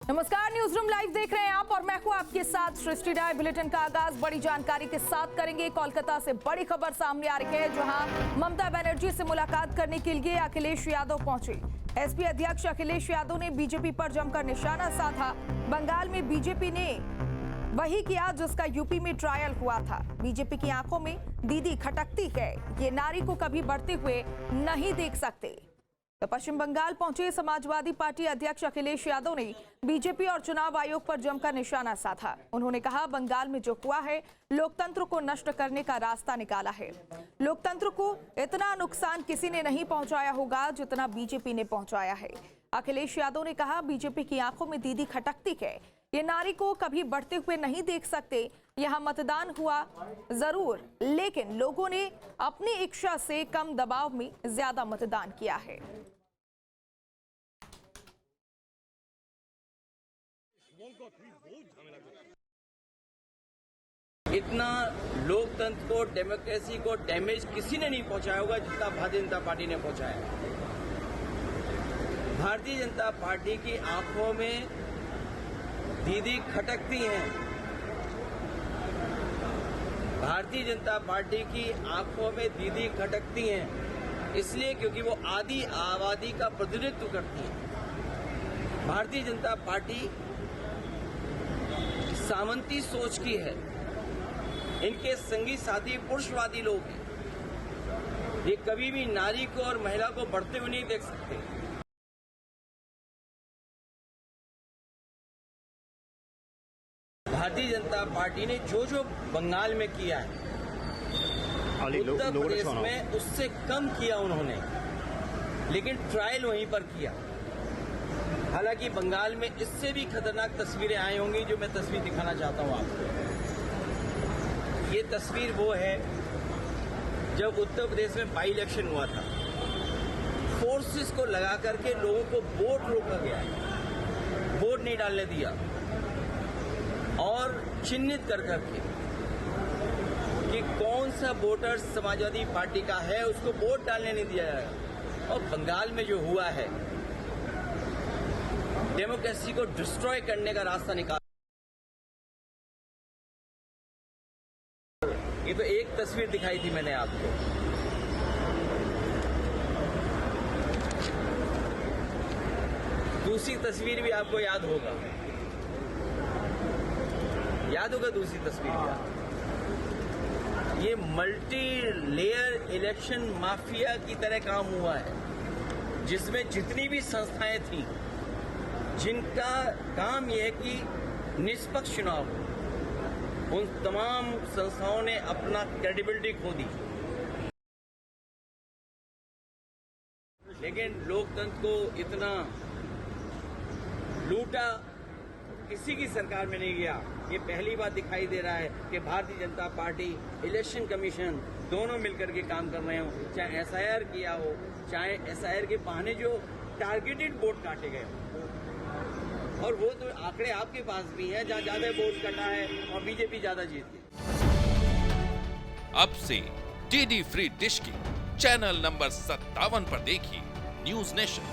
नमस्कार, news room live देख रहे हैं आप और मैं हूं आपके साथ सृष्टि राय। बुलेटिन का आगाज बड़ी जानकारी के साथ करेंगे। कोलकाता से बड़ी खबर सामने आ रही है, जहां ममता बनर्जी से मुलाकात करने के लिए अखिलेश यादव पहुंचे। एसपी अध्यक्ष अखिलेश यादव ने बीजेपी पर जमकर निशाना साधा। बंगाल में बीजेपी ने वही किया जिसका यूपी में ट्रायल हुआ था। बीजेपी की आंखों में दीदी खटकती है, ये नारी को कभी बढ़ते हुए नहीं देख सकते। तो पश्चिम बंगाल पहुंचे समाजवादी पार्टी अध्यक्ष अखिलेश यादव ने बीजेपी और चुनाव आयोग पर जमकर निशाना साधा। उन्होंने कहा, बंगाल में जो हुआ है लोकतंत्र को नष्ट करने का रास्ता निकाला है। लोकतंत्र को इतना नुकसान किसी ने नहीं पहुंचाया होगा जितना बीजेपी ने पहुंचाया है। अखिलेश यादव ने कहा, बीजेपी की आंखों में दीदी खटकती है, ये नारी को कभी बढ़ते हुए नहीं देख सकते। यहाँ मतदान हुआ जरूर, लेकिन लोगों ने अपनी इच्छा से कम दबाव में ज्यादा मतदान किया है। इतना लोकतंत्र को, डेमोक्रेसी को डैमेज किसी ने नहीं पहुंचाया होगा जितना भारतीय जनता पार्टी ने पहुंचाया। भारतीय जनता पार्टी की आंखों में दीदी खटकती हैं। भारतीय जनता पार्टी की आंखों में दीदी खटकती हैं इसलिए क्योंकि वो आधी आबादी का प्रतिनिधित्व करती है। भारतीय जनता पार्टी सामंती सोच की है। इनके संगी साथी पुरुषवादी लोग हैं। ये कभी भी नारी को और महिला को बढ़ते हुए नहीं देख सकते। भारतीय जनता पार्टी ने जो जो बंगाल में किया है, उत्तर प्रदेश में उससे कम किया उन्होंने, लेकिन ट्रायल वहीं पर किया। हालांकि बंगाल में इससे भी खतरनाक तस्वीरें आई होंगी, जो मैं तस्वीर दिखाना चाहता हूं आपको। ये तस्वीर वो है जब उत्तर प्रदेश में बाई इलेक्शन हुआ था। फोर्सेस को लगा करके लोगों को वोट रोका गया, वोट नहीं डालने दिया, और चिन्हित कर करके कि कौन सा वोटर समाजवादी पार्टी का है उसको वोट डालने नहीं दिया जाएगा। और बंगाल में जो हुआ है, डेमोक्रेसी को डिस्ट्रॉय करने का रास्ता निकाला। ये तो एक तस्वीर दिखाई थी मैंने आपको। दूसरी तस्वीर भी आपको याद होगा, दूसरी तस्वीर क्या? ये मल्टी लेयर इलेक्शन माफिया की तरह काम हुआ है, जिसमें जितनी भी संस्थाएं थी, जिनका काम यह है कि निष्पक्ष चुनाव हो, उन तमाम संस्थाओं ने अपना क्रेडिबिलिटी खो दी। लेकिन लोकतंत्र को इतना लूटा किसी की सरकार में नहीं गया। ये पहली बार दिखाई दे रहा है कि Bharatiya Janata party, election commission दोनों मिलकर के काम कर रहे हो। चाहे एसआईआर किया हो, चाहे एसआईआर के बहाने जो टारगेटेड वोट काटे गए हो, और वो तो आंकड़े आपके पास भी हैं, जहां ज्यादा वोट कटा है और बीजेपी ज्यादा जीत गई। अब से डीडी फ्री डिश की चैनल नंबर 57 पर देखिए न्यूज नेशन।